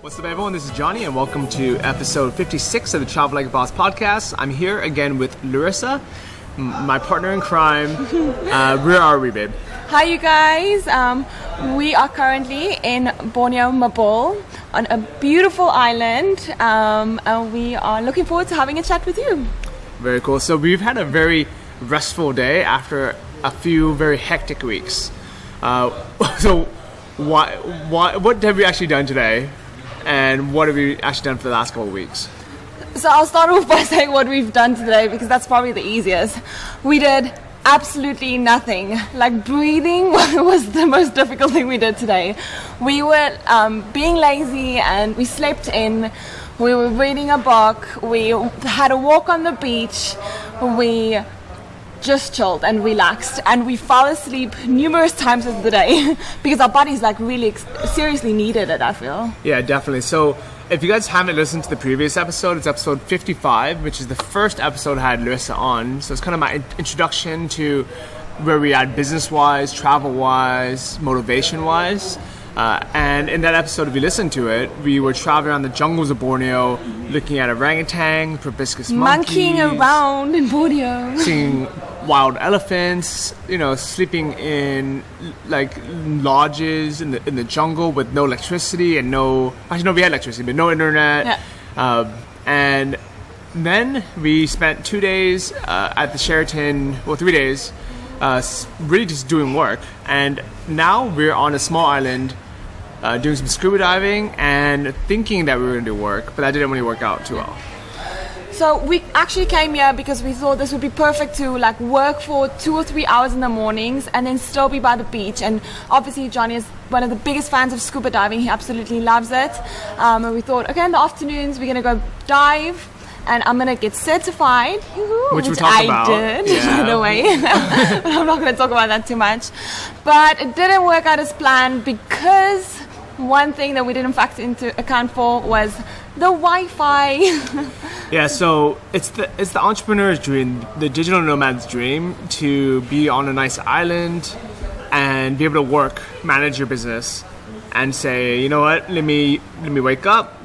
What's up, everyone? This is Johnny, and welcome to episode 56 of the Travel Like a Boss podcast. I'm here again with Larissa, my partner in crime. Where are we, babe? Hi, you guys. We are currently in Borneo, Mabul, on a beautiful island, and we are looking forward to having a chat with you. Very cool. So we've had a very restful day after a few very hectic weeks. So what have we actually done today? And what have we actually done for the last couple of weeks? So I'll start off by saying what we've done today, because that's probably the easiest. We did absolutely nothing. Like, breathing was the most difficult thing we did today. We were being lazy, and we slept in. We were reading a book. We had a walk on the beach. We just chilled and relaxed, and we fell asleep numerous times of the day because our bodies like really seriously needed it, I feel. Yeah, definitely. So if you guys haven't listened to the previous episode, it's episode 55, which is the first episode I had Larissa on. So it's kind of my introduction to where we at business-wise, travel-wise, motivation-wise. And in that episode, if you listen to it, we were traveling around the jungles of Borneo, looking at orangutan, proboscis monkeys, monkeying around in Borneo, seeing wild elephants, sleeping in like lodges in the jungle with no electricity and we had electricity, but no internet. Yeah. And then we spent 2 days at the Sheraton, 3 days, really just doing work. And now we're on a small island doing some scuba diving and thinking that we were going to do work, but that didn't really work out too well. So we actually came here because we thought this would be perfect to like work for 2 or 3 hours in the mornings and then still be by the beach. And obviously Johnny is one of the biggest fans of scuba diving. He absolutely loves it. And we thought, okay, in the afternoons we're going to go dive. And I'm going to get certified, which I did, by the way. But I'm not going to talk about that too much. But it didn't work out as planned because one thing that we didn't factor into account for was the Wi-Fi. Yeah, so it's the entrepreneur's dream, the digital nomad's dream, to be on a nice island and be able to manage your business, and say, you know what, let me wake up,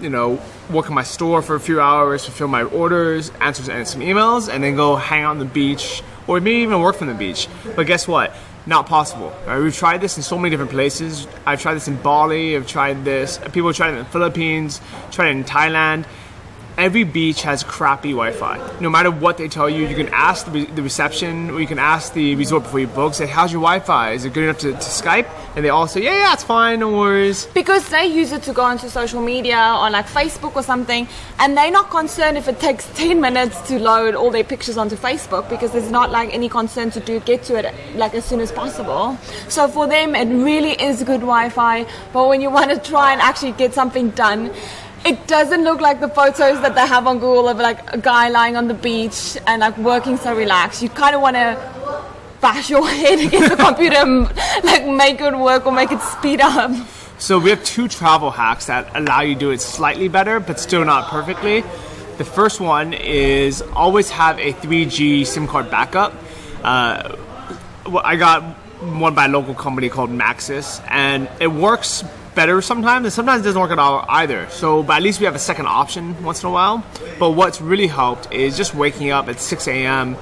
work in my store for a few hours, fulfill my orders, answer some emails, and then go hang out on the beach, or maybe even work from the beach. But guess what? Not possible. Right? We've tried this in so many different places. I've tried this in Bali. I've tried this. People have tried it in the Philippines. Tried it in Thailand. Every beach has crappy Wi-Fi. No matter what they tell you, you can ask the reception, or you can ask the resort before you book, say, how's your Wi-Fi? Is it good enough to Skype? And they all say, yeah, it's fine, no worries. Because they use it to go onto social media or like Facebook or something, and they're not concerned if it takes 10 minutes to load all their pictures onto Facebook, because there's not like any concern to get to it like as soon as possible. So for them, it really is good Wi-Fi, but when you want to try and actually get something done, it doesn't look like the photos that they have on Google of like a guy lying on the beach and like working so relaxed. You kind of want to bash your head against the computer and like make it work or make it speed up. So we have 2 travel hacks that allow you to do it slightly better, but still not perfectly. The first one is always have a 3G SIM card backup. I got one by a local company called Maxis, and it works better sometimes, and sometimes it doesn't work at all either. So, but at least we have a second option once in a while. But what's really helped is just waking up at 6 a.m.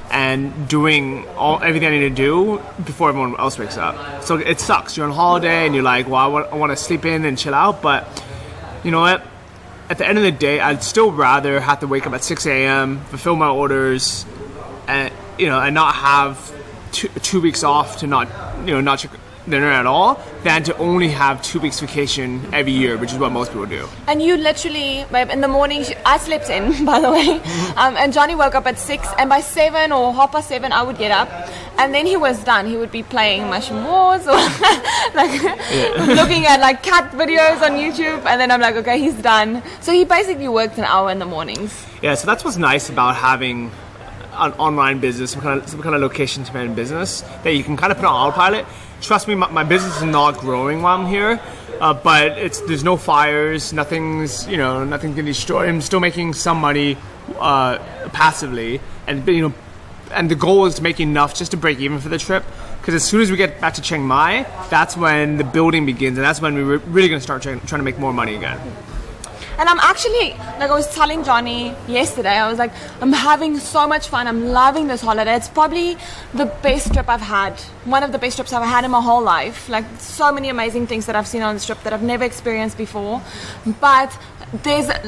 and doing everything I need to do before everyone else wakes up. So it sucks. You're on holiday and you're like, well, I want to sleep in and chill out. But you know what? At the end of the day, I'd still rather have to wake up at 6 a.m., fulfill my orders, and not have 2 weeks off to not check the internet at all, than to only have 2 weeks vacation every year, which is what most people do. And you literally, babe, in the morning, I slept in, by the way, and Johnny woke up at 6, and by 7 or 7:30, I would get up, and then he was done. He would be playing Mushroom Wars or looking at like cat videos on YouTube, and then I'm like, okay, he's done. So he basically worked an hour in the mornings. Yeah, so that's what's nice about having an online business, some kind of location-dependent business that you can kind of put on autopilot. Trust me, my business is not growing while I'm here, but there's no fires, nothing's getting destroyed. I'm still making some money passively, and the goal is to make enough just to break even for the trip. because as soon as we get back to Chiang Mai, that's when the building begins, and that's when we're really going to start trying to make more money again. And I'm actually, like I was telling Johnny yesterday, I was like, I'm having so much fun. I'm loving this holiday. It's probably the best trip I've had. One of the best trips I've had in my whole life. Like, so many amazing things that I've seen on this trip that I've never experienced before. But there's a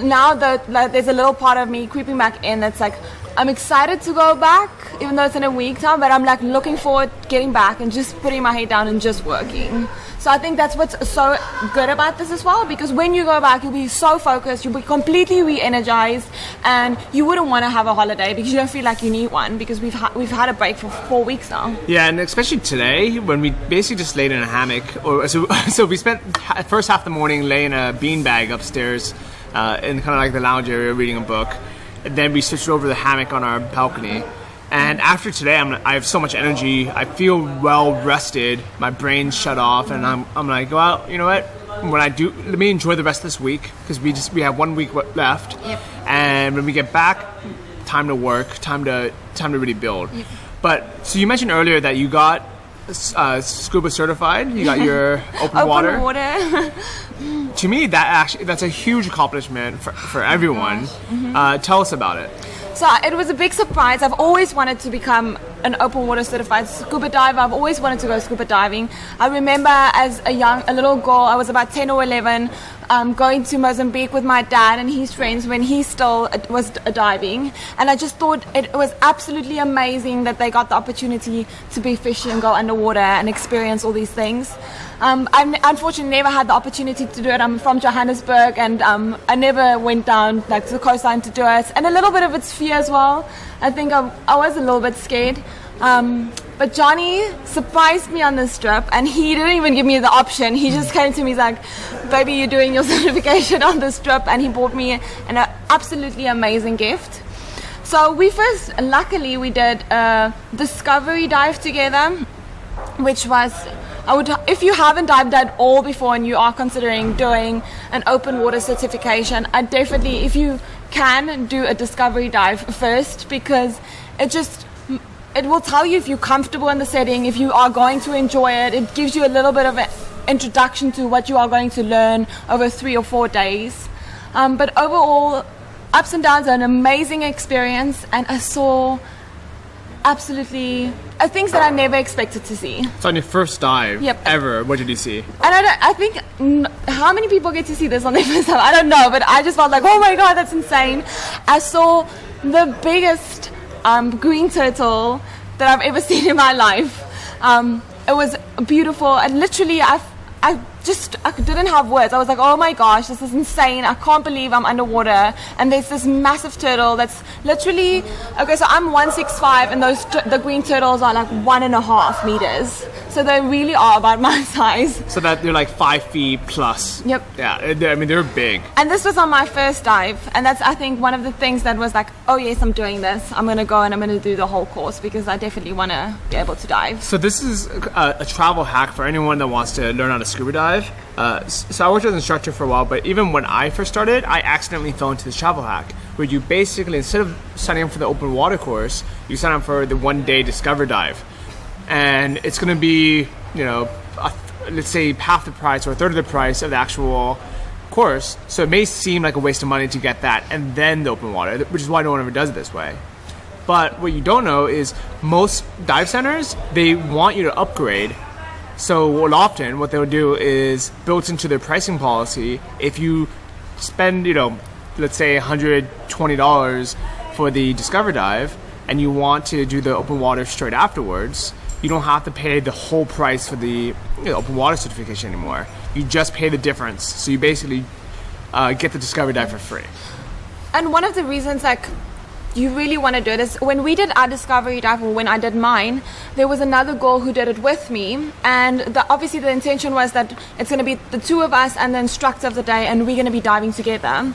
little part of me creeping back in that's like, I'm excited to go back, even though it's in a week time, but I'm like looking forward to getting back and just putting my head down and just working. So I think that's what's so good about this as well, because when you go back, you'll be so focused, you'll be completely re-energized, and you wouldn't want to have a holiday because you don't feel like you need one, because we've had a break for 4 weeks now. Yeah, and especially today, when we basically just laid in a hammock, so we spent the first half of the morning laying a beanbag upstairs in kind of like the lounge area reading a book, and then we switched over to the hammock on our balcony. And after today, I have so much energy. I feel well rested. My brain's shut off, and I'm like, well, you know what? Let me enjoy the rest of this week, because we have 1 week left. Yep. And when we get back, time to work, time to really build. Yep. But so you mentioned earlier that you got Scuba certified. You got your open water. To me, that's a huge accomplishment for everyone. Mm-hmm. Tell us about it. So it was a big surprise. I've always wanted to become an open water certified scuba diver. I've always wanted to go scuba diving. I remember as a little girl, I was about 10 or 11, going to Mozambique with my dad and his friends when he still was diving. And I just thought it was absolutely amazing that they got the opportunity to be fishing and go underwater and experience all these things. I unfortunately never had the opportunity to do it. I'm from Johannesburg, and I never went down to the coastline to do it. And a little bit of it's fear as well. I think I was a little bit scared. But Johnny surprised me on this trip, and he didn't even give me the option. He just came to me, he's like, baby, you're doing your certification on this trip, and he bought me an absolutely amazing gift. So luckily we did a discovery dive together, which was, if you haven't dived at all before and you are considering doing an open water certification, I definitely, if you can, do a discovery dive first, because it will tell you if you're comfortable in the setting, if you are going to enjoy it. It gives you a little bit of an introduction to what you are going to learn over 3 or 4 days. But overall, ups and downs are an amazing experience, and I saw absolutely things that I never expected to see. So on your first dive ever, what did you see? I think, how many people get to see this on their first time? I don't know, but I just felt like, oh my god, that's insane. I saw the biggest green turtle that I've ever seen in my life. It was beautiful, and literally I didn't have words. I was like, oh my gosh, this is insane. I can't believe I'm underwater, and there's this massive turtle that's literally, okay, so I'm 165, and the green turtles are like 1.5 meters, so they really are about my size. So that they're like 5 feet plus. Yep. Yeah, I mean, they're big. And this was on my first dive, and that's, I think, one of the things that was like, oh yes, I'm doing this. I'm gonna go and I'm gonna do the whole course, because I definitely want to be able to dive. So this is a travel hack for anyone that wants to learn how to scuba dive. So I worked as an instructor for a while, but even when I first started, I accidentally fell into this travel hack, where you basically, instead of signing up for the open water course, you sign up for the 1-day discover dive. And it's going to be, let's say half the price or a third of the price of the actual course. So it may seem like a waste of money to get that and then the open water, which is why no one ever does it this way. But what you don't know is most dive centers, they want you to upgrade. So often what they'll do is, built into their pricing policy, if you spend, let's say $120 for the Discover Dive, and you want to do the open water straight afterwards, you don't have to pay the whole price for the open water certification anymore. You just pay the difference. So you basically get the Discover Dive for free. And one of the reasons, you really want to do it is, when we did our discovery dive, or when I did mine, there was another girl who did it with me, and obviously the intention was that it's going to be the two of us and the instructor of the day, and we're going to be diving together.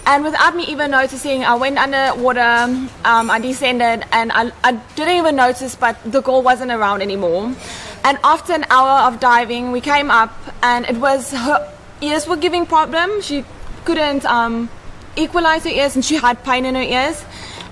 And without me even noticing, I went underwater, I descended, and I didn't even notice, but the girl wasn't around anymore. And after an hour of diving, we came up, and it was, her ears were giving problems. She couldn't equalize her ears, and she had pain in her ears.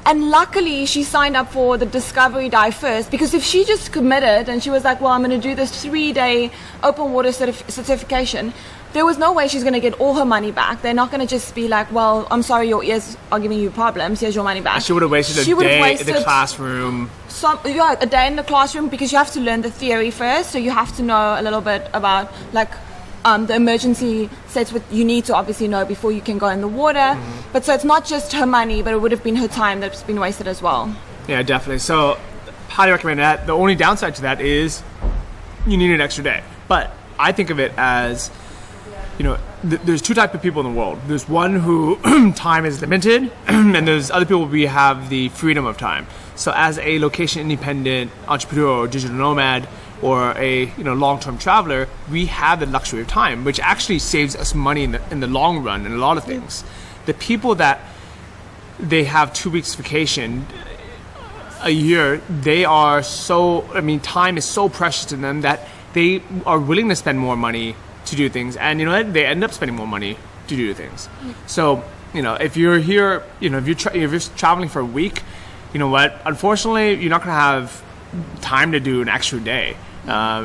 And luckily she signed up for the discovery dive first, because if she just committed and she was like, well, I'm going to do this 3-day open water certification, there was no way she's going to get all her money back. They're not going to just be like, well, I'm sorry, your ears are giving you problems, here's your money back. She would have wasted a day in the classroom. A day in the classroom, because you have to learn the theory first, so you have to know a little bit about like the emergency sets, what you need to obviously know before you can go in the water. But so it's not just her money, but it would have been her time that's been wasted as well. Yeah, definitely. So highly recommend that. The only downside to that is you need an extra day. But I think of it as, there's two types of people in the world. There's one who time is limited, and there's other people we have the freedom of time. So as a location independent entrepreneur or digital nomad or a long-term traveler, we have the luxury of time, which actually saves us money in the long run in a lot of things. The people that they have 2 weeks vacation a year, they are time is so precious to them that they are willing to spend more money to do things, and they end up spending more money to do things. So if you're here, if you're traveling for a week, unfortunately you're not going to have time to do an extra day,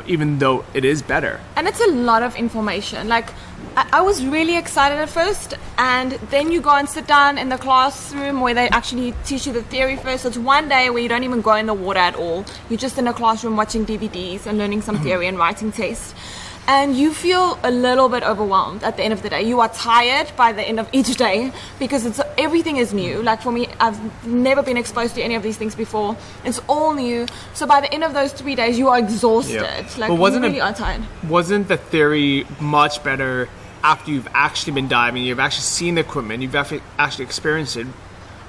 even though it is better. And it's a lot of information. Like I was really excited at first, and then you go and sit down in the classroom where they actually teach you the theory first. So it's one day where you don't even go in the water at all. You're just in a classroom watching DVDs and learning some theory and writing tests. And you feel a little bit overwhelmed at the end of the day. You are tired by the end of each day, because everything is new. Like for me, I've never been exposed to any of these things before. It's all new. So by the end of those 3 days, you are exhausted. Like you really are tired. Wasn't the theory much better after you've actually been diving, you've actually seen the equipment, you've actually experienced it?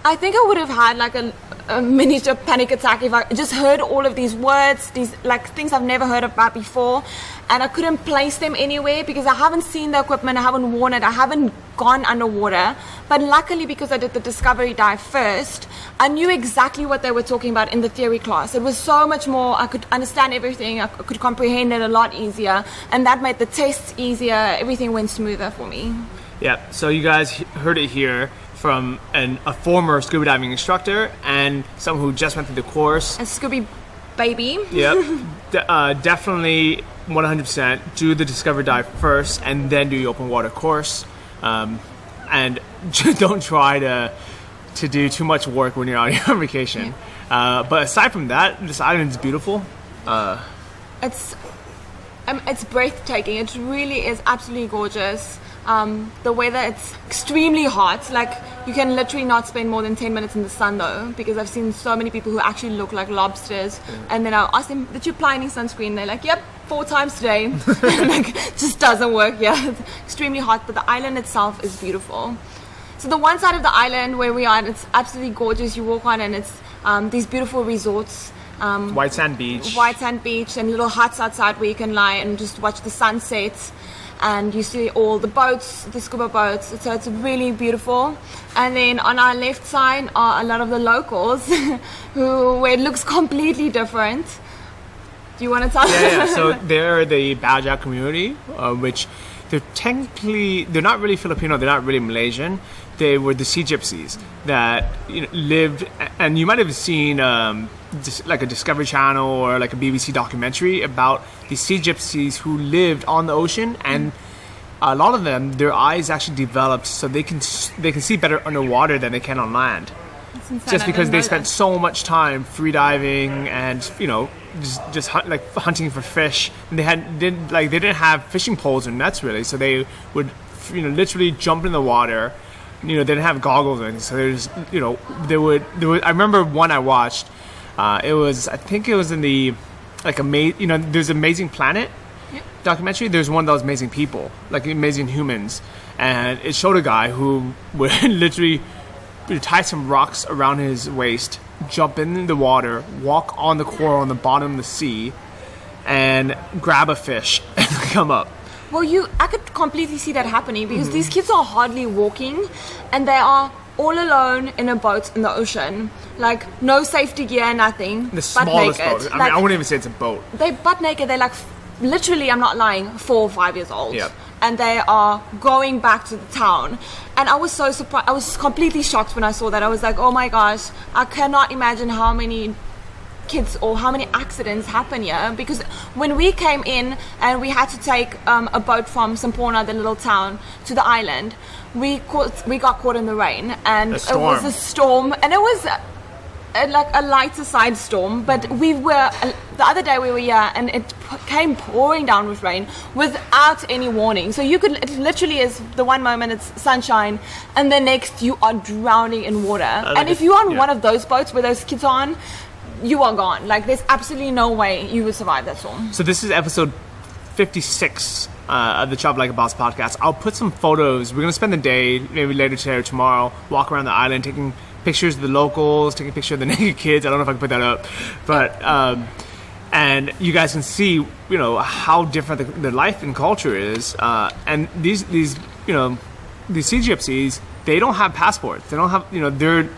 I think I would have had like a miniature panic attack if I just heard all of these words, these like things I've never heard about before, and I couldn't place them anywhere because I haven't seen the equipment, I haven't worn it, I haven't gone underwater. But luckily, because I did the discovery dive first, I knew exactly what they were talking about in the theory class. It was so much more, I could understand everything, I could comprehend it a lot easier, and that made the tests easier, everything went smoother for me. Yeah, so you guys heard it here from a former scuba diving instructor and someone who just went through the course. A scuba baby. Yep. Definitely 100% do the discovery dive first and then do your open water course. And don't try to do too much work when you're on your vacation. But aside from that, this island is beautiful. It's breathtaking. It really is absolutely gorgeous. The weather, it's extremely hot. Like you can literally not spend more than 10 minutes in the sun though, because I've seen so many people who actually look like lobsters. And then I ask them, did you apply any sunscreen? They're like, yep, 4 times today. Like, just doesn't work. Yeah, it's extremely hot, but the island itself is beautiful. So the one side of the island where we are, it's absolutely gorgeous. You walk on and it's these beautiful resorts. White sand beach and little huts outside where you can lie and just watch the sunset. And you see all the boats, the scuba boats, so it's really beautiful. And then on our left side are a lot of the locals where it looks completely different. Do you want to tell them? Yeah, so they're the Bajau community, which they're not really Filipino, they're not really Malaysian. They were the sea gypsies that lived, and you might have seen like a Discovery Channel or like a BBC documentary about the sea gypsies who lived on the ocean, and a lot of them, their eyes actually developed so they can see better underwater than they can on land. Just because they spent so much time free diving and just hunting for fish, and they didn't have fishing poles or nets really, so they would literally jump in the water. They didn't have goggles or anything, so there's I remember one I watched. I think it was in the there's Amazing Planet documentary. There's one that was Amazing People, like Amazing Humans, and it showed a guy who would literally tie some rocks around his waist, jump in the water, walk on the coral on the bottom of the sea, and grab a fish and come up. Well, I could completely see that happening because these kids are hardly walking, and they are all alone in a boat in the ocean. Like, no safety gear, nothing. The smallest boat. I wouldn't even say it's a boat. They're butt naked. They're like, literally, I'm not lying, 4 or 5 years old. Yep. and they are going back to the town. And I was so surprised. I was completely shocked when I saw that. I was like, oh my gosh, I cannot imagine how many kids or how many accidents happen here, because when we came in and we had to take a boat from Simpona, the little town, to the island, we got caught in the rain, and it was a storm, and it was like a lighter side storm, but the other day we were here and it came pouring down with rain without any warning. So it literally is the one moment it's sunshine and the next you are drowning in water. And if you're on one of those boats where those kids are on, you are gone. Like, there's absolutely no way you would survive that storm. So this is episode 56 of the Travel Like a Boss podcast. I'll put some photos. We're going to spend the day, maybe later today or tomorrow, walk around the island, taking pictures of the locals, taking pictures of the naked kids. I don't know if I can put that up, but and you guys can see, you know, how different the life and culture is. And these CGFCs, they don't have passports. They don't have, you know, they're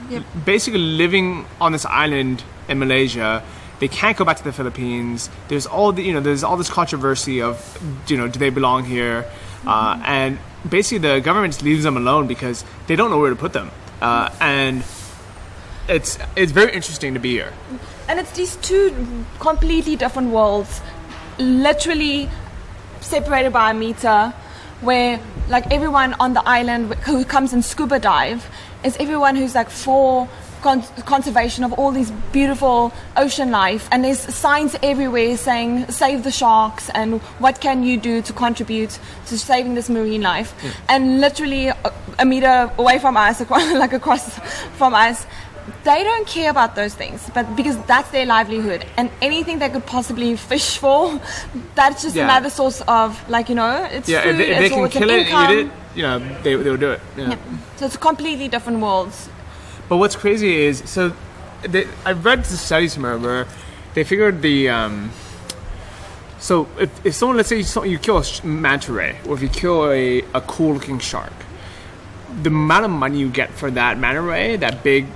basically living on this island in Malaysia. They can't go back to the Philippines. There's all this controversy of, you know, do they belong here? And basically the government just leaves them alone because they don't know where to put them. And it's very interesting to be here. And it's these two completely different worlds, literally separated by a meter, where like everyone on the island who comes and scuba dive is everyone who's like for conservation of all these beautiful ocean life, and there's signs everywhere saying save the sharks and what can you do to contribute to saving this marine life. And literally a meter away from us, across from us, they don't care about those things, but because that's their livelihood, and anything they could possibly fish for, that's just another source of, like, you know, it's food, if they can kill it and eat it, you know, they will do it. So it's completely different worlds. But what's crazy is, so I've read the study somewhere where they figured so if someone, let's say you kill a manta ray, or if you kill a cool looking shark, the amount of money you get for that manta ray, that big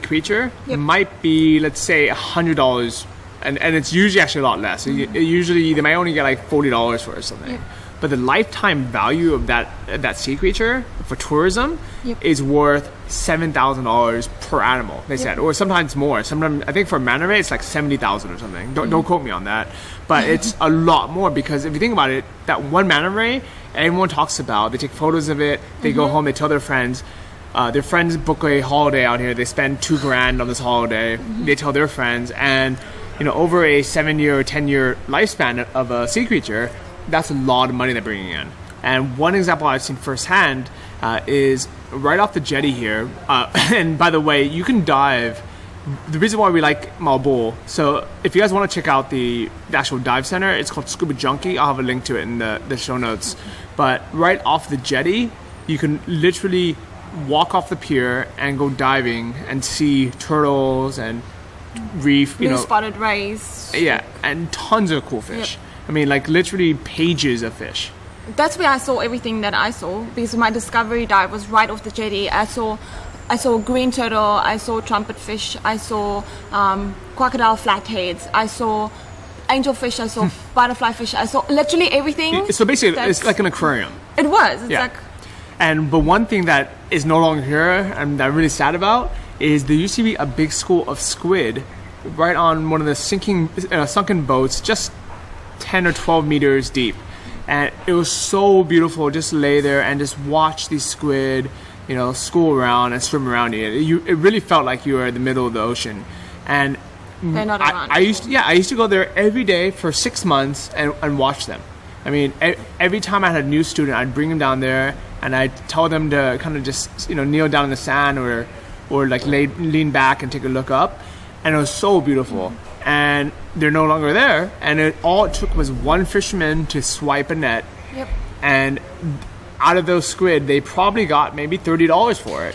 creature, might be, let's say, $100, and it's usually actually a lot less. So usually they might only get like $40 for it or something. But the lifetime value of that sea creature for tourism is worth $7,000 per animal, they said, or sometimes more. Sometimes I think for a manta ray it's like $70,000 or something. Don't quote me on that, but it's a lot more, because if you think about it, that one manta ray, everyone talks about. They take photos of it. They go home. They tell their friends. Their friends book a holiday out here. They spend $2,000 on this holiday. They tell their friends, and you know, over a 7-year or 10-year lifespan of a sea creature, that's a lot of money they're bringing in. And one example I've seen firsthand is right off the jetty here. And by the way, you can dive. The reason why we like Mabul, so if you guys want to check out the actual dive center, it's called Scuba Junkie. I'll have a link to it in the show notes. But right off the jetty, you can literally walk off the pier and go diving and see turtles and reef, you know, spotted rays. Yeah, and tons of cool fish. I mean, like literally pages of fish. That's where I saw everything that I saw, because my discovery dive was right off the jetty. I saw green turtle, I saw trumpet fish, I saw crocodile flatheads, I saw angelfish, I saw butterfly fish, I saw literally everything. So basically, it's like an aquarium. It was. It's like. But one thing that is no longer here, and that I'm really sad about, is there used to be a big school of squid right on one of the sunken boats, just 10 or 12 meters deep. And it was so beautiful just to lay there and just watch these squid, you know, school around and swim around you. It really felt like you were in the middle of the ocean. And they're not around. I used to go there every day for 6 months and watch them. I mean, every time I had a new student, I'd bring them down there and I'd tell them to kind of just, you know, kneel down in the sand or like lean back and take a look up. And it was so beautiful. And they're no longer there, and all it took was one fisherman to swipe a net, and out of those squid, they probably got maybe $30 for it.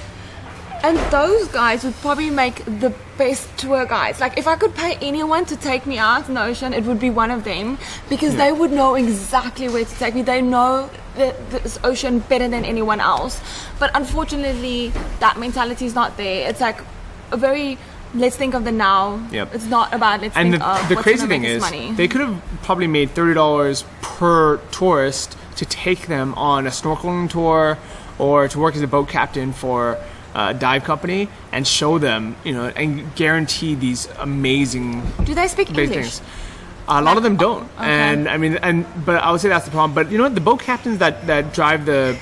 And those guys would probably make the best tour guides. Like, if I could pay anyone to take me out in the ocean, it would be one of them, because they would know exactly where to take me. They know this ocean better than anyone else. But unfortunately, that mentality is not there. It's like a very... let's think of the now. It's not about let's think of the crazy thing is money. They could have probably made $30 per tourist to take them on a snorkeling tour or to work as a boat captain for a dive company and show them, and guarantee these amazing Do they speak big English? things. A lot of them don't, Okay. but I would say that's the problem. But the boat captains that drive the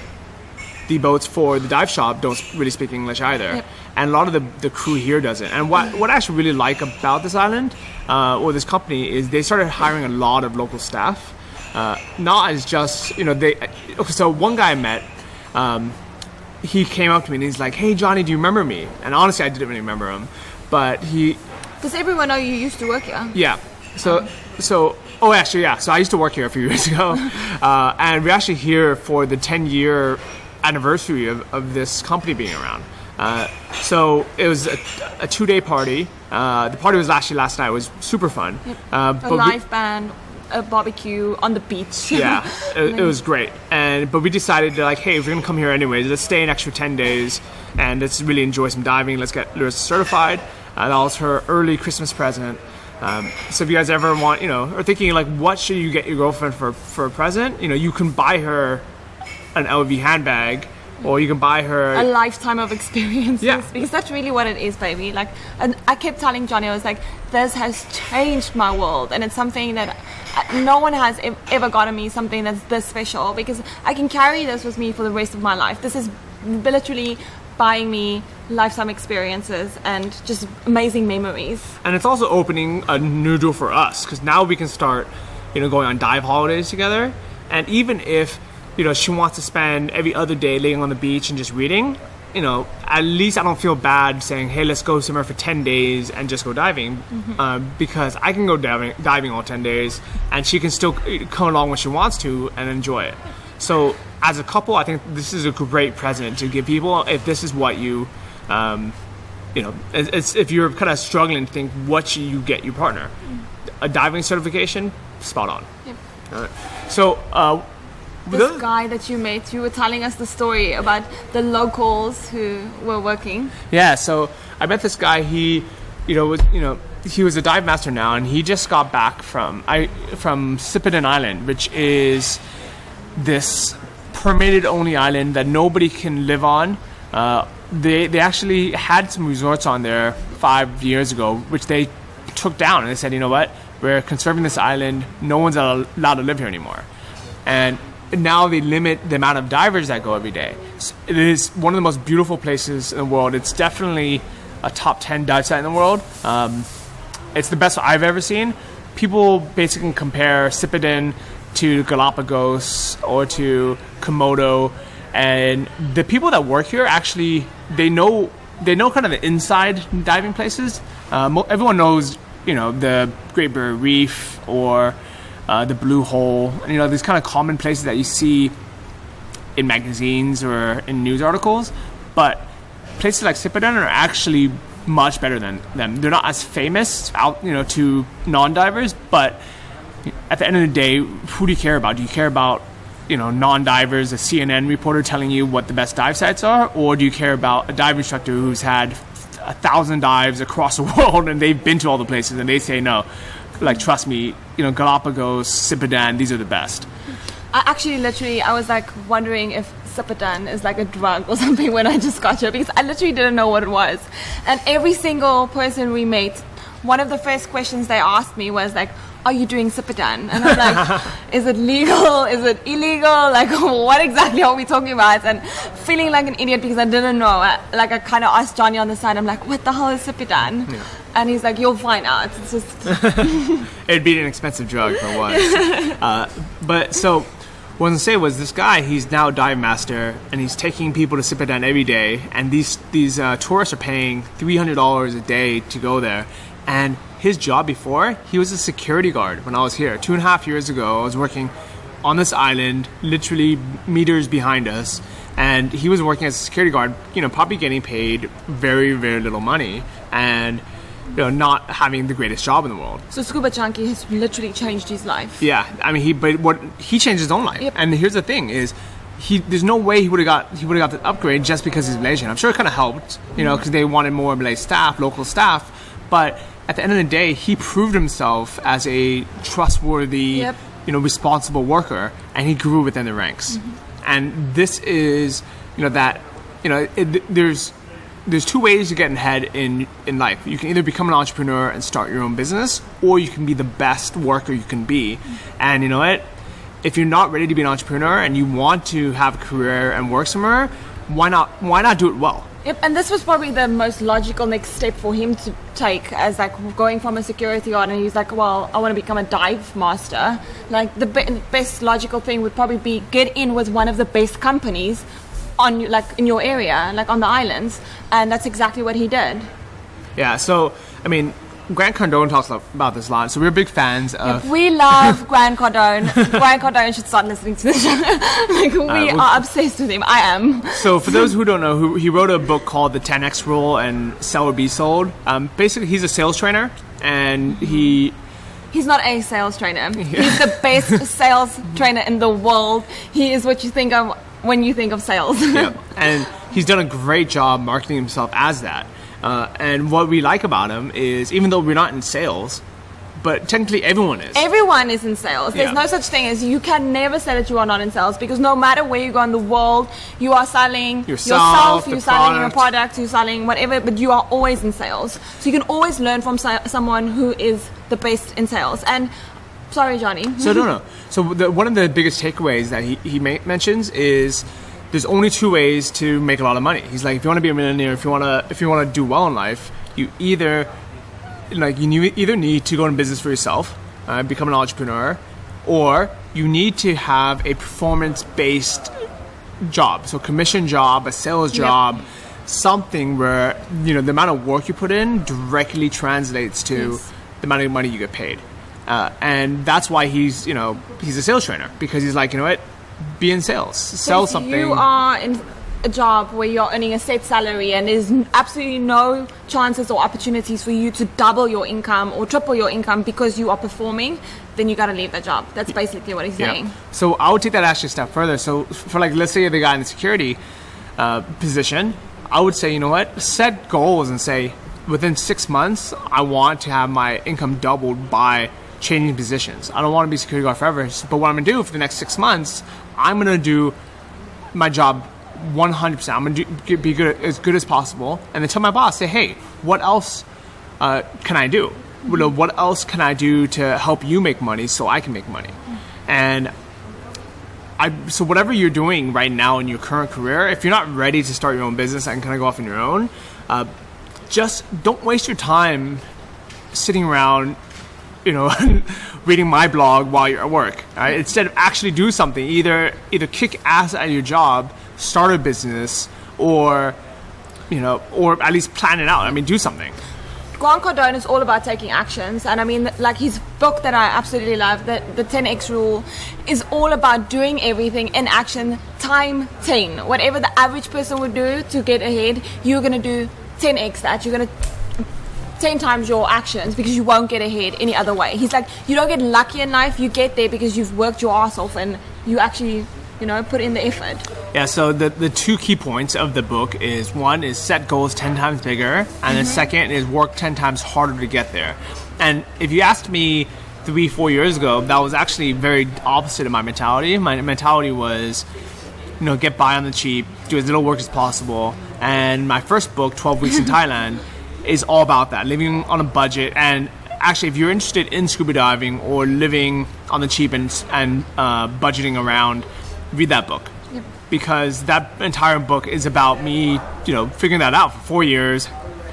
boats for the dive shop don't really speak English either. Yep. And a lot of the crew here doesn't. And what I actually really like about this island, or this company, is they started hiring a lot of local staff. Not as just, so one guy I met, he came up to me and he's like, "Hey Johnny, do you remember me?" And honestly, I didn't really remember him. But Does everyone know you used to work here? yeah. So actually, yeah. So I used to work here a few years ago. And we're actually here for the 10-year anniversary of this company being around. So it was a 2-day party. The party was actually last night. It was super fun. Yep. But A live band, a barbecue on the beach. yeah, it was great. But we decided that, hey, if we're gonna come here anyways, let's stay an extra 10 days and let's really enjoy some diving. Let's get Larissa certified. That was her early Christmas present. So if you guys ever want, are thinking what should you get your girlfriend for a present? You can buy her an LV handbag, or you can buy her a lifetime of experiences. Yeah. Because that's really what it is, baby. And I kept telling Johnny, I was like, this has changed my world, and it's something that no one has ever gotten me, something that's this special, because I can carry this with me for the rest of my life. This is literally buying me lifetime experiences and just amazing memories. And it's also opening a new door for us, because now we can start, going on dive holidays together. And even if, she wants to spend every other day laying on the beach and just reading, at least I don't feel bad saying, hey, let's go somewhere for 10 days and just go diving. Because I can go diving all 10 days and she can still come along when she wants to and enjoy it. So as a couple, I think this is a great present to give people if this is what you, if you're kind of struggling to think what should you get your partner. A diving certification, spot on. Yep. All right. So, this guy that you met, you were telling us the story about the locals who were working. Yeah, so I met this guy. He was a dive master now, and he just got back from Sipadan Island, which is this permitted only island that nobody can live on. They actually had some resorts on there 5 years ago, which they took down, and they said, you know what, we're conserving this island. No one's allowed to live here anymore, and now they limit the amount of divers that go every day. It is one of the most beautiful places in the world. It's definitely a top 10 dive site in the world. It's the best I've ever seen. People basically compare Sipadan to Galapagos or to Komodo, and the people that work here actually they know kind of the inside diving places. Everyone knows the Great Barrier Reef or the Blue Hole, and these kind of common places that you see in magazines or in news articles. But places like Sipadan are actually much better than them. They're not as famous out, to non-divers, but at the end of the day, who do you care about? Do you care about, non-divers, a CNN reporter telling you what the best dive sites are, or do you care about a dive instructor who's had 1,000 dives across the world and they've been to all the places and they say no? Trust me, Galapagos, Sipadan, these are the best. I was wondering if Sipadan is like a drug or something when I just got here, because I literally didn't know what it was. And every single person we met, one of the first questions they asked me was are you doing Sipadan? And I'm like, is it legal? Is it illegal? What exactly are we talking about? And feeling like an idiot because I didn't know. I kind of asked Johnny on the side, I'm like, what the hell is Sipadan? Yeah. And he's like, you'll find out. It's just... It'd be an expensive drug for once. But so, what I was going to say was this guy, he's now a dive master, and he's taking people to Sipadan every day, and these tourists are paying $300 a day to go there. And his job before, he was a security guard when I was here. 2.5 years ago, I was working on this island, literally meters behind us, and he was working as a security guard, probably getting paid very, very little money, and not having the greatest job in the world. So Scuba Chunky has literally changed his life. Yeah, I mean, he changed his own life. Yep. And here's the thing: is there's no way he would have got the upgrade just because he's Malaysian. I'm sure it kind of helped, because they wanted more Malay staff, local staff. But at the end of the day, he proved himself as a trustworthy, responsible worker, and he grew within the ranks. And this is, there's two ways to get ahead in life. You can either become an entrepreneur and start your own business, or you can be the best worker you can be. And you know what? If you're not ready to be an entrepreneur and you want to have a career and work somewhere, why not do it well? Yep, and this was probably the most logical next step for him to take, as like going from a security guard, and he's like, well, I want to become a dive master. Like the best logical thing would probably be get in with one of the best companies on like in your area, like on the islands, and that's exactly what he did. Yeah, so I mean, Grant Cardone talks about this a lot, so we're big fans of... If we love Grant Cardone. Grant Cardone should start listening to the show. Like, we are obsessed with him. I am. So for those who don't know, he wrote a book called The 10X Rule and Sell or Be Sold. Basically, he's a sales trainer, and he's not a sales trainer. He's the best sales trainer in the world. He is what you think of when you think of sales. Yeah. And he's done a great job marketing himself as that. And what we like about him is, even though we're not in sales, but technically everyone is. Everyone is in sales. There's no such thing as, you can never say that you are not in sales, because no matter where you go in the world, you are selling yourself, you're selling your product, you're selling whatever, but you are always in sales. So you can always learn from someone who is the best in sales. And sorry, Johnny. So one of the biggest takeaways that he mentions is, there's only two ways to make a lot of money. He's like, if you want to be a millionaire, if you want to do well in life, you either need to go into business for yourself, become an entrepreneur, or you need to have a performance-based job, so commission job, a sales job, something where the amount of work you put in directly translates to the amount of money you get paid, and that's why he's a sales trainer, because he's like, be in sales, sell something. You are in a job where you're earning a set salary and there's absolutely no chances or opportunities for you to double your income or triple your income because you are performing, then you got to leave that job. That's basically what he's saying. So I would take that actually a step further. So for let's say the guy in the security position, I would say, set goals and say, within 6 months, I want to have my income doubled by changing positions. I don't want to be a security guard forever, but what I'm going to do for the next 6 months, I'm going to do my job 100%. I'm going to be as good as possible, and then tell my boss, say, hey, what else can I do? What else can I do to help you make money so I can make money? And so whatever you're doing right now in your current career, if you're not ready to start your own business and kind of go off on your own, just don't waste your time sitting around reading my blog while you're at work. Right? Instead of actually do something, either kick ass at your job, start a business, or at least plan it out. I mean, do something. Grant Cardone is all about taking actions, and I mean, like his book that I absolutely love, the 10X Rule, is all about doing everything in action, time 10. Whatever the average person would do to get ahead, you're going to do 10x that. You're going to 10 times your actions, because you won't get ahead any other way. He's like, you don't get lucky in life, you get there because you've worked your ass off and you actually, put in the effort. Yeah, so the two key points of the book is, one is set goals 10 times bigger, and the second is work 10 times harder to get there. And if you asked me 3-4 years ago, that was actually very opposite of my mentality. My mentality was, get by on the cheap, do as little work as possible. And my first book, 12 Weeks in Thailand, is all about that, living on a budget. And actually, if you're interested in scuba diving or living on the cheap and budgeting around, read that book. Yep. Because that entire book is about me, figuring that out for 4 years,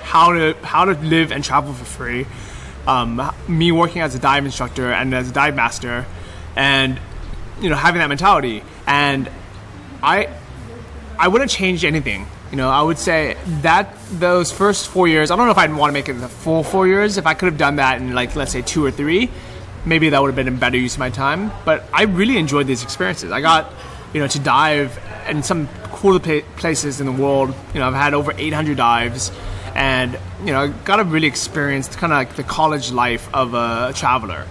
how to live and travel for free, me working as a dive instructor and as a dive master, and having that mentality. And I wouldn't change anything. I would say that those first 4 years, I don't know if I'd want to make it the full 4 years. If I could have done that in let's say 2 or 3, maybe that would have been a better use of my time. But I really enjoyed these experiences. I got, to dive in some cool places in the world. I've had over 800 dives, and I got to really experience kind of like the college life of a traveler.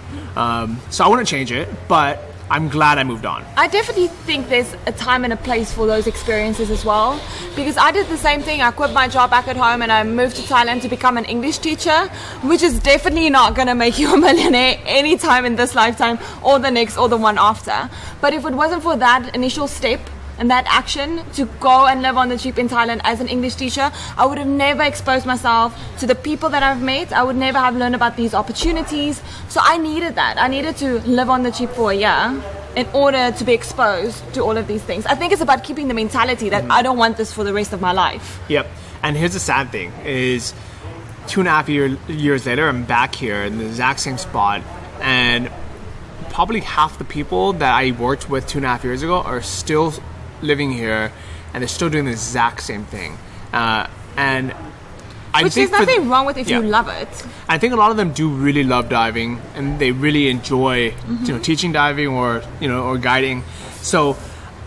So I wouldn't change it, but I'm glad I moved on. I definitely think there's a time and a place for those experiences as well, because I did the same thing. I quit my job back at home and I moved to Thailand to become an English teacher, which is definitely not going to make you a millionaire anytime in this lifetime or the next or the one after. But if it wasn't for that initial step and that action to go and live on the cheap in Thailand as an English teacher, I would have never exposed myself to the people that I've met. I would never have learned about these opportunities. So I needed that. I needed to live on the cheap for a year in order to be exposed to all of these things. I think it's about keeping the mentality that I don't want this for the rest of my life. Yep. And here's the sad thing is 2.5 years later, I'm back here in the exact same spot, and probably half the people that I worked with 2.5 years ago are still living here, and they're still doing the exact same thing. And I Which think there's nothing wrong with if yeah. you love it. I think a lot of them do really love diving, and they really enjoy, teaching diving or or guiding. So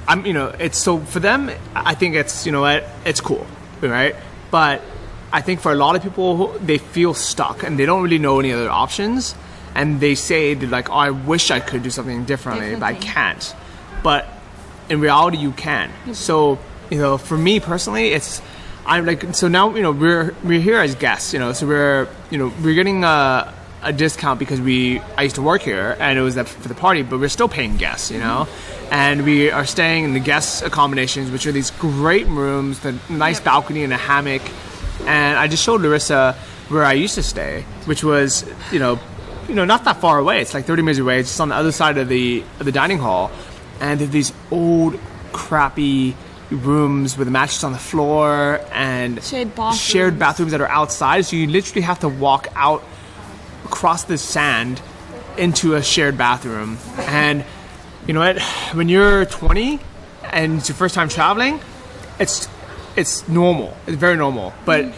it's so for them. I think it's it's cool, right? But I think for a lot of people, they feel stuck and they don't really know any other options, and they say they're like, "Oh, I wish I could do something differently, but I can't." But in reality, you can. So for me personally, I'm like, so now we're here as guests, so we're getting a discount because I used to work here and it was for the party, but we're still paying guests, and we are staying in the guest accommodations, which are these great rooms, the nice balcony and a hammock. And I just showed Larissa where I used to stay, which was not that far away. It's like 30 minutes away. It's just on the other side of the dining hall, and there's these old crappy rooms with a mattress on the floor and shared bathrooms that are outside, so you literally have to walk out across the sand into a shared bathroom. And you know what, when you're 20 and it's your first time traveling, it's normal, it's very normal. But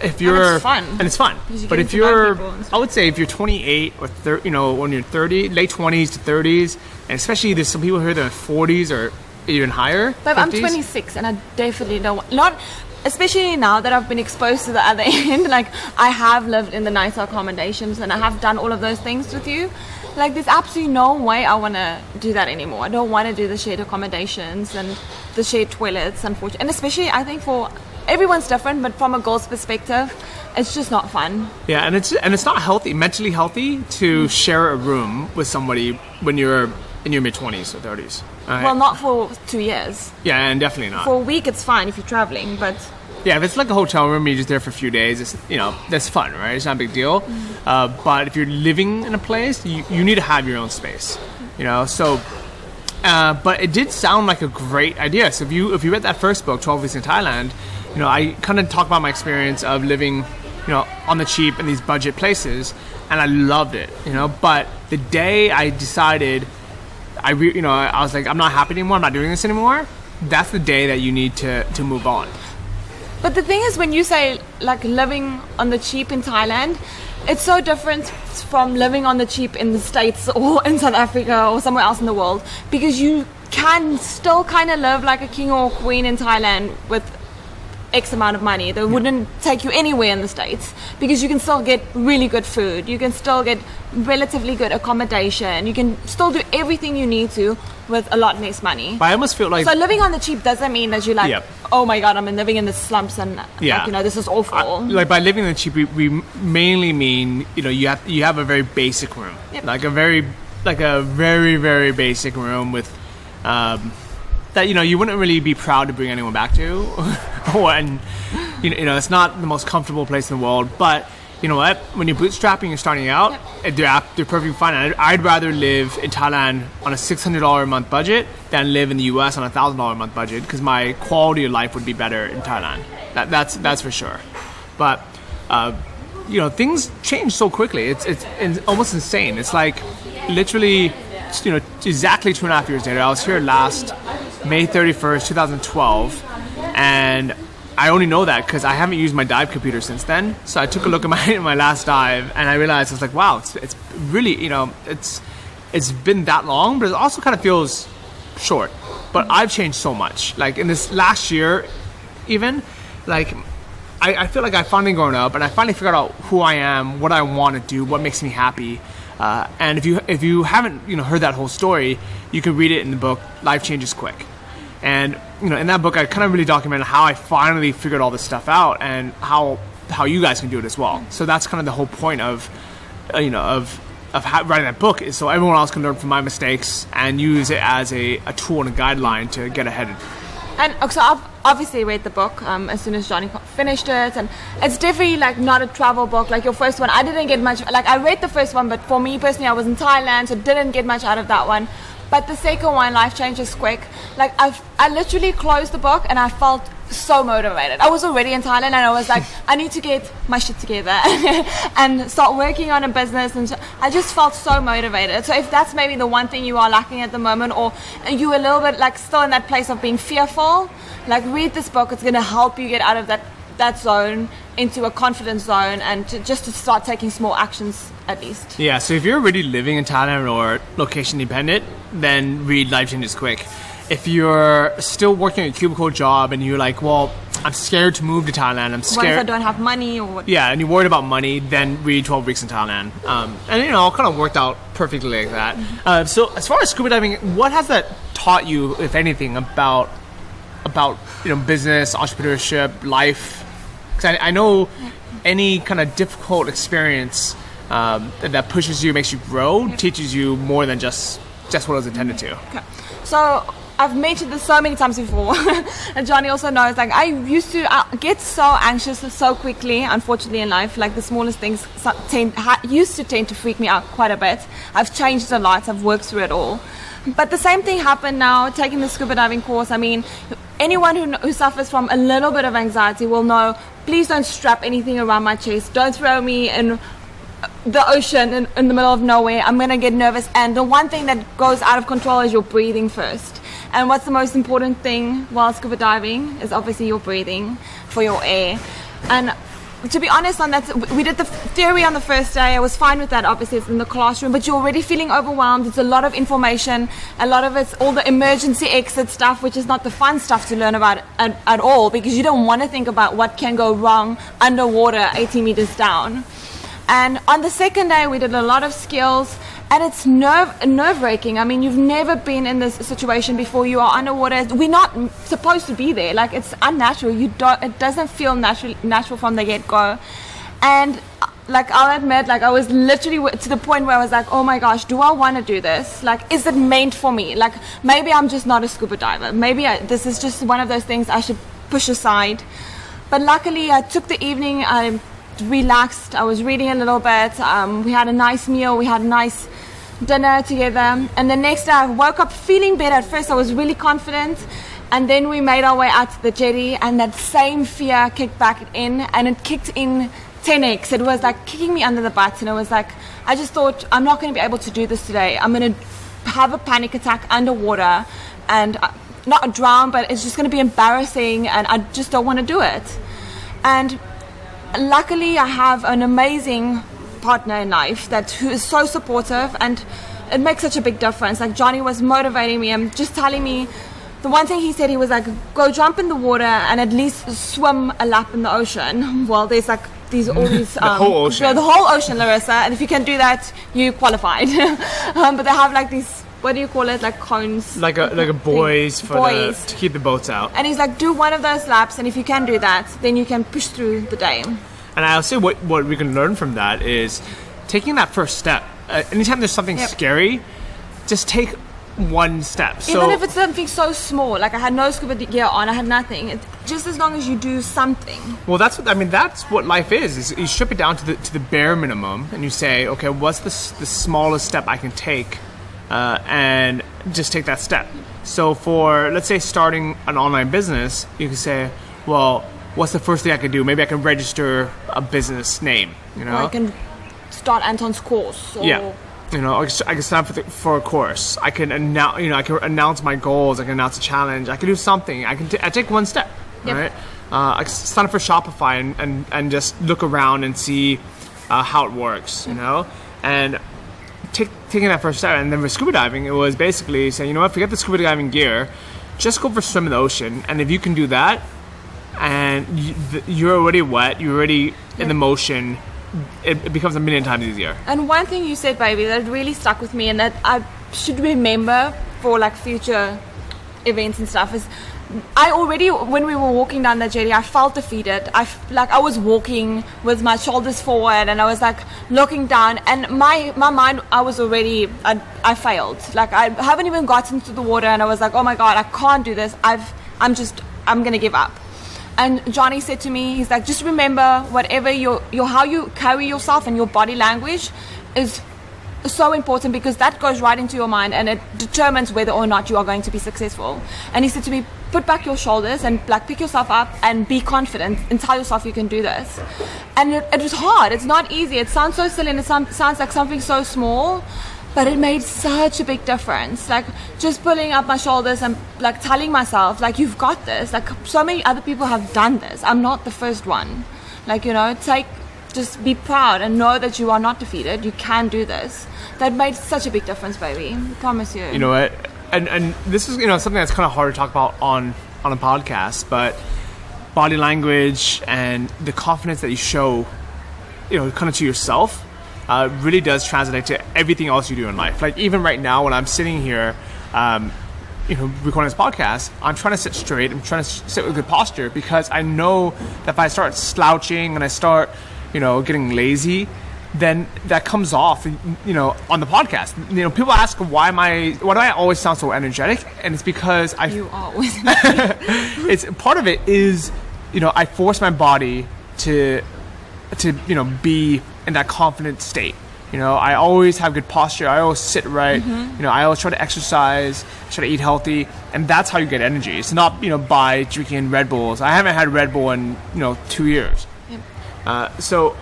if you're and it's fun, but if you're, I would say if you're 28 or when you're 30, late 20s to 30s, and especially there's some people here that are 40s or even higher. But I'm 26 and I definitely don't not, especially now that I've been exposed to the other end. Like, I have lived in the nicer accommodations and I have done all of those things with you. Like, there's absolutely no way I want to do that anymore. I don't want to do the shared accommodations and the shared toilets, unfortunately. And especially, I think for everyone's different, but from a girl's perspective, it's just not fun. Yeah, and it's not healthy, mentally healthy, to share a room with somebody when you're in your mid-20s or 30s. Right? Well, not for 2 years. Yeah, and definitely not. For a week, it's fine if you're traveling, but... Yeah, if it's like a hotel room, you're just there for a few days, it's, that's fun, right? It's not a big deal. But if you're living in a place, you need to have your own space, so... but it did sound like a great idea. So if you read that first book, 12 Weeks in Thailand, I kind of talk about my experience of living, on the cheap in these budget places, and I loved it, But the day I decided, I was like, I'm not happy anymore, I'm not doing this anymore, that's the day that you need to move on. But the thing is, when you say like living on the cheap in Thailand, it's so different from living on the cheap in the States or in South Africa or somewhere else in the world, because you can still kind of live like a king or queen in Thailand with X amount of money that wouldn't take you anywhere in the States, because you can still get really good food, you can still get relatively good accommodation, you can still do everything you need to with a lot less money. But I almost feel like... So living on the cheap doesn't mean that you're like, oh my god, I'm living in the slumps and this is awful. Like, by living in the cheap, we mainly mean, you have a very basic room. Yep. Like a very, very basic room with... that you wouldn't really be proud to bring anyone back to, and it's not the most comfortable place in the world. But you know what? When you're bootstrapping, you're starting out, they're perfectly fine. I'd rather live in Thailand on a $600 a month budget than live in the US on a $1,000 a month budget, because my quality of life would be better in Thailand. That's for sure. But things change so quickly. It's almost insane. It's like literally, exactly 2.5 years later. I was here last May 31st, 2012, and I only know that because I haven't used my dive computer since then. So I took a look at my last dive, and I realized, I was like, wow, it's really, it's been that long, but it also kind of feels short. But I've changed so much. Like, in this last year, even, like, I feel like I've finally grown up, and I finally figured out who I am, what I want to do, what makes me happy. And if you haven't heard that whole story, you can read it in the book Life Changes Quick. And in that book, I kind of really documented how I finally figured all this stuff out and how you guys can do it as well. So that's kind of the whole point of writing that book, is so everyone else can learn from my mistakes and use it as a tool and a guideline to get ahead. And so I've obviously read the book as soon as Johnny finished it, and it's definitely like not a travel book like your first one. I didn't get much, like I read the first one, but for me personally, I was in Thailand, so didn't get much out of that one. But the second one, Life Changes Quick, like I literally closed the book and I felt so motivated. I was already in Thailand and I was like, I need to get my shit together and start working on a business, and I just felt so motivated. So if that's maybe the one thing you are lacking at the moment, or you're a little bit like still in that place of being fearful, like read this book. It's going to help you get out of that zone into a confidence zone, and just to start taking small actions at least. Yeah, so if you're already living in Thailand or location dependent, then read Life Changes Quick. If you're still working a cubicle job and you're like, well, I'm scared to move to Thailand, I'm scared. What if I don't have money or what? Yeah, and you're worried about money, then read 12 Weeks in Thailand. And it kind of worked out perfectly like that. Mm-hmm. So as far as scuba diving, what has that taught you, if anything, about business, entrepreneurship, life? Because I know any kind of difficult experience that pushes you, makes you grow, teaches you more than just what it was intended to. Okay. So I've mentioned this so many times before, and Johnny also knows, like I used to get so anxious so quickly, unfortunately in life. Like the smallest things used to tend to freak me out quite a bit. I've changed a lot, I've worked through it all. But the same thing happened now, taking the scuba diving course. I mean, anyone who suffers from a little bit of anxiety will know, please don't strap anything around my chest, don't throw me in the ocean in the middle of nowhere. I'm going to get nervous, and the one thing that goes out of control is your breathing first. And what's the most important thing while scuba diving is obviously your breathing for your air. And to be honest, on that, we did the theory on the first day. I was fine with that, obviously it's in the classroom, but you're already feeling overwhelmed. It's a lot of information, a lot of it's all the emergency exit stuff, which is not the fun stuff to learn about at all, because you don't want to think about what can go wrong underwater 80 meters down. And on the second day, we did a lot of skills, and it's nerve-wracking. I mean, you've never been in this situation before. You are underwater. We're not supposed to be there. Like, it's unnatural. It doesn't feel natural from the get-go. And like, I'll admit, like, I was literally to the point where I was like, oh my gosh, do I want to do this? Like, is it meant for me? Like, maybe I'm just not a scuba diver. Maybe this is just one of those things I should push aside. But luckily, I took the evening, I relaxed, I was reading a little bit, we had a nice meal, we had a nice dinner together, and the next day I woke up feeling better. At first I was really confident, and then we made our way out to the jetty, and that same fear kicked back in, and it kicked in 10x. It was like kicking me under the butt, and it was like, I just thought, I'm not going to be able to do this today. I'm going to have a panic attack underwater, and not drown, but it's just going to be embarrassing, and I just don't want to do it. And luckily, I have an amazing partner in life who is so supportive, and it makes such a big difference. Like, Johnny was motivating me and just telling me, the one thing he said, he was like, go jump in the water and at least swim a lap in the ocean. Well, there's like all these the whole ocean. The whole ocean, Larissa, and if you can do that, you qualified. But they have like these, what do you call it, like cones, like a buoys to keep the boats out. And he's like, do one of those laps, and if you can do that, then you can push through the day. And I'll say what we can learn from that is taking that first step. Anytime there's something scary, just take one step. Even if it's something so small, like I had no scuba gear on, I had nothing. Just as long as you do something. Well, that's what life is you strip it down to the bare minimum, and you say, okay, what's the smallest step I can take, and just take that step. So for, let's say, starting an online business, you can say, well, what's the first thing I can do? Maybe I can register a business name, Or I can start Anton's course. Yeah. I can sign up for a course. I can announce my goals. I can announce a challenge. I can do something. I take one step, right? I can sign up for Shopify and just look around and see how it works, and taking that first step. And then with scuba diving, it was basically saying, forget the scuba diving gear, just go for a swim in the ocean. And if you can do that, and you're already wet, you're already in the motion, it becomes a million times easier. And one thing you said, baby, that really stuck with me and that I should remember for like future events and stuff is I already, when we were walking down the jetty, I felt defeated. I was walking with my shoulders forward and I was like looking down and my mind, I was already, I failed. Like I haven't even gotten to the water and I was like, oh my God, I can't do this. I'm going to give up. And Johnny said to me, he's like, just remember whatever your how you carry yourself and your body language is so important because that goes right into your mind and it determines whether or not you are going to be successful. And he said to me, put back your shoulders and like pick yourself up and be confident and tell yourself you can do this. And it was hard. It's not easy. It sounds so silly and it sounds like something so small, but it made such a big difference. Like just pulling up my shoulders and like telling myself like, you've got this. Like so many other people have done this. I'm not the first one. Like, you know, just be proud and know that you are not defeated. You can do this. That made such a big difference, baby. I promise you. You know what? And this is, you know, something that's kind of hard to talk about on a podcast, but body language and the confidence that you show, you know, kind of to yourself, really does translate to everything else you do in life. Like even right now when I'm sitting here, you know, recording this podcast, I'm trying to sit straight. I'm trying to sit with good posture because I know that if I start slouching and I start, you know, getting lazy, then that comes off, you know, on the podcast. You know, people ask why do I always sound so energetic? And it's because you always. It's part of it is, you know, I force my body to you know be in that confident state. You know, I always have good posture. I always sit right. Mm-hmm. You know, I always try to exercise, try to eat healthy, and that's how you get energy. It's not, you know, by drinking Red Bulls. I haven't had Red Bull in, you know, 2 years. Yep. So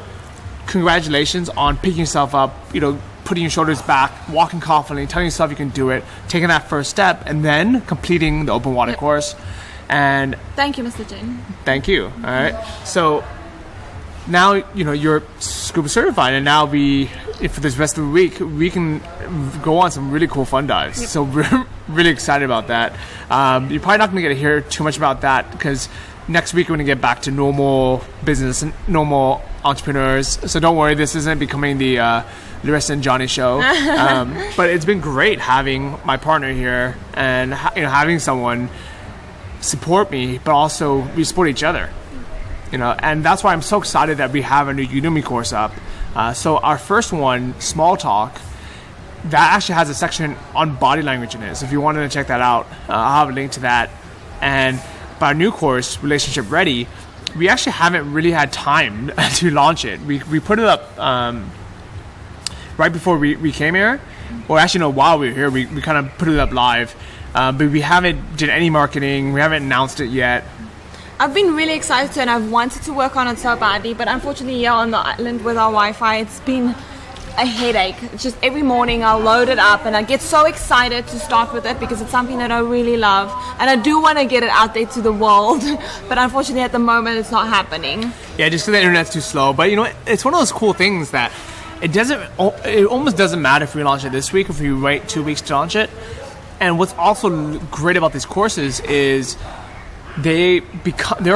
congratulations on picking yourself up, you know, putting your shoulders back, walking confidently, telling yourself you can do it, taking that first step, and then completing the open water course. And thank you, Mr. Jin. Thank you. All right. So now, you know, you're scuba certified, and now for this rest of the week, we can go on some really cool fun dives. Yep. So we're really excited about that. You're probably not going to get to hear too much about that because next week we're going to get back to normal business and normal entrepreneurs. So don't worry, this isn't becoming the Larissa and Johnny show. But it's been great having my partner here and you know, having someone support me, but also we support each other. You know, and that's why I'm so excited that we have a new Udemy course up. So our first one, Small Talk, that actually has a section on body language in it. So if you wanted to check that out, I'll have a link to that. And by our new course, Relationship Ready, we actually haven't really had time to launch it. We put it up right before we came here. Or actually, no, while we were here, we kind of put it up live. But we haven't did any marketing. We haven't announced it yet. I've been really excited and I've wanted to work on it so badly, but unfortunately here on the island with our Wi-Fi, it's been a headache. It's just every morning I'll load it up and I get so excited to start with it because it's something that I really love and I do want to get it out there to the world, but unfortunately at the moment it's not happening. Yeah, just because the internet's too slow. But you know, it's one of those cool things that it almost doesn't matter if we launch it this week or if we wait 2 weeks to launch it. And what's also great about these courses is they're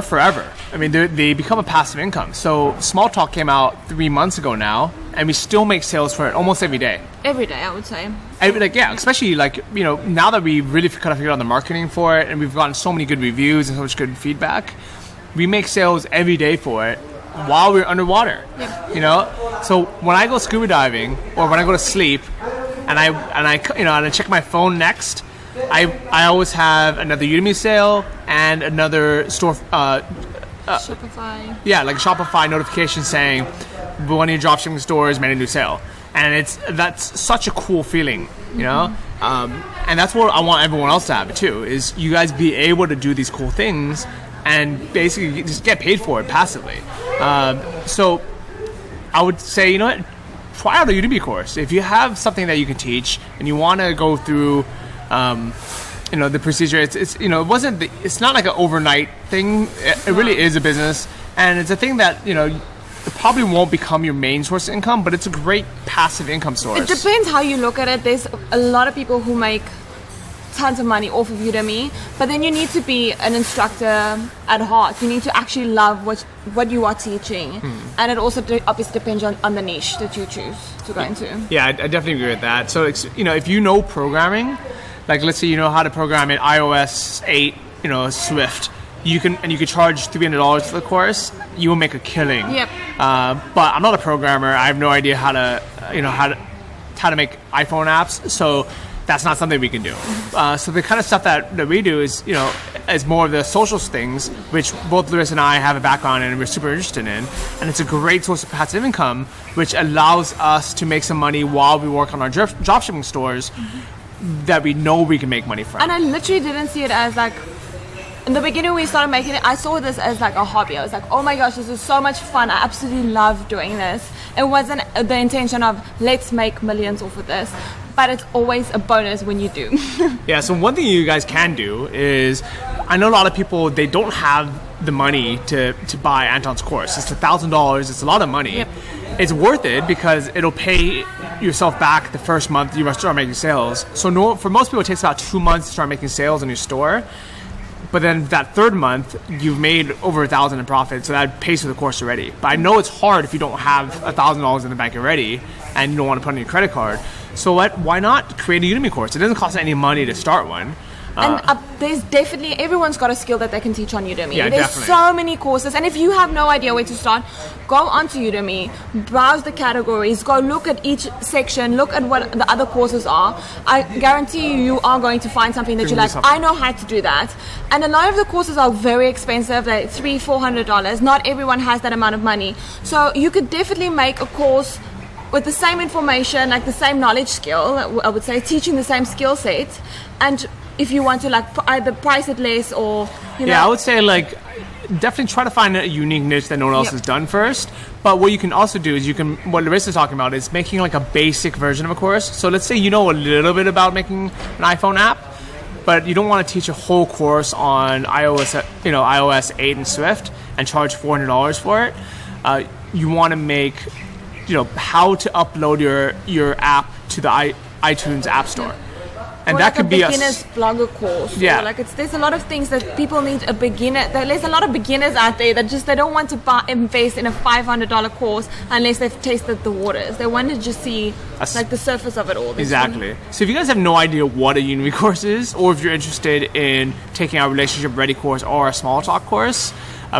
forever. I mean, they become a passive income. So Small Talk came out 3 months ago now, and we still make sales for it almost every day. Every day, I would say. Especially you know, now that we really kind of figured out the marketing for it, and we've gotten so many good reviews and so much good feedback, we make sales every day for it while we're underwater. Yep. You know, so when I go scuba diving or when I go to sleep, and I check my phone next, I always have another Udemy sale and another store Shopify. Yeah, like a Shopify notification saying one of your dropshipping stores made a new sale, and that's such a cool feeling, you know. And that's what I want everyone else to have it too. Is you guys be able to do these cool things and basically just get paid for it passively. So I would say, you know what, try out a Udemy course if you have something that you can teach and you want to go through. You know, the procedure, it's you know, it's not like an overnight thing. It really is a business, and it's a thing that, you know, it probably won't become your main source of income, but it's a great passive income source. It depends how you look at it. There's a lot of people who make tons of money off of Udemy, but then you need to be an instructor at heart. You need to actually love what you are teaching, and it also obviously depends on the niche that you choose to go into. Yeah, I definitely agree with that. So if you know programming, like let's say you know how to program in iOS 8, Swift, you can charge $300 for the course. You will make a killing. Yep. But I'm not a programmer. I have no idea how to make iPhone apps. So that's not something we can do. So the kind of stuff that we do is more of the social things, which both Larissa and I have a background in and we're super interested in. And it's a great source of passive income, which allows us to make some money while we work on our dropshipping stores that we know we can make money from. And I literally didn't see it as like, in the beginning when we started making it, I saw this as like a hobby. I was like, oh my gosh, this is so much fun. I absolutely love doing this. It wasn't the intention of let's make millions off of this, but it's always a bonus when you do. Yeah, so one thing you guys can do is, I know a lot of people, they don't have the money to buy Anton's course. It's $1,000, it's a lot of money. Yep. It's worth it because it'll pay yourself back the first month you start making sales. So for most people, it takes about 2 months to start making sales in your store. But then that third month, you've made over $1,000 in profit, so that pays for the course already. But I know it's hard if you don't have $1,000 in the bank already and you don't want to put it on your credit card. So why not create a Udemy course? It doesn't cost any money to start one. And there's definitely, everyone's got a skill that they can teach on Udemy. Yeah, there's definitely. so many courses, and if you have no idea where to start, go onto Udemy, browse the categories, go look at each section, look at what the other courses are. I guarantee you are going to find something that you're like, I know how to do that. And a lot of the courses are very expensive, like $300-$400. Not everyone has that amount of money. So you could definitely make a course with the same information, like the same knowledge skill, I would say, teaching the same skill set, and if you want to like either price it less or I would say like definitely try to find a unique niche that no one else has done first. But what you can also do is what Larissa's talking about is making like a basic version of a course. So let's say you know a little bit about making an iPhone app, but you don't want to teach a whole course on iOS 8 and Swift and charge $400 for it. You want to make how to upload your app to the iTunes App Store. And that could be a beginner's blogger course. Yeah. There's a lot of things that people need a beginner. There's a lot of beginners out there that they don't want to invest in a $500 course unless they've tasted the waters. They want to just see the surface of it all. Exactly. So if you guys have no idea what a Udemy course is, or if you're interested in taking our Relationship Ready course or a Small Talk course,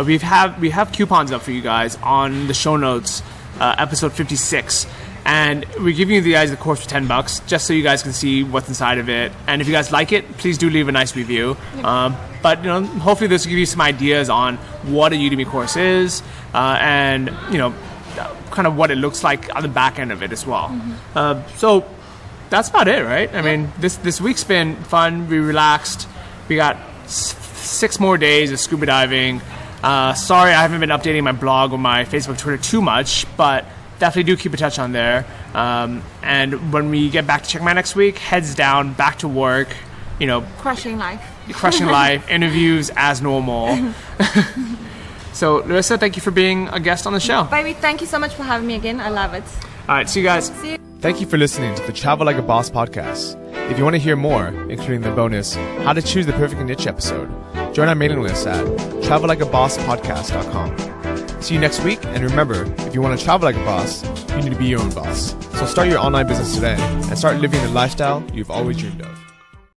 we have coupons up for you guys on the show notes, episode 56. And we're giving you guys the course for $10 just so you guys can see what's inside of it. And if you guys like it, please do leave a nice review. But hopefully this will give you some ideas on what a Udemy course is, and kind of what it looks like on the back end of it as well. So that's about it, right? I mean, this week's been fun. We relaxed. We got 6 more days of scuba diving. Sorry I haven't been updating my blog or my Facebook, Twitter too much, but definitely do keep in touch on there. And when we get back to Check My next week, heads down, back to work, crushing life, interviews as normal. So Larissa, thank you for being a guest on the show. Baby, thank you so much for having me again. I love it. All right, see you guys. See you. Thank you for listening to the Travel Like a Boss podcast. If you want to hear more, including the bonus How to Choose the Perfect Niche episode, join our mailing list at travellikeabosspodcast.com. See you next week, and remember, if you want to travel like a boss, you need to be your own boss. So start your online business today and start living the lifestyle you've always dreamed of.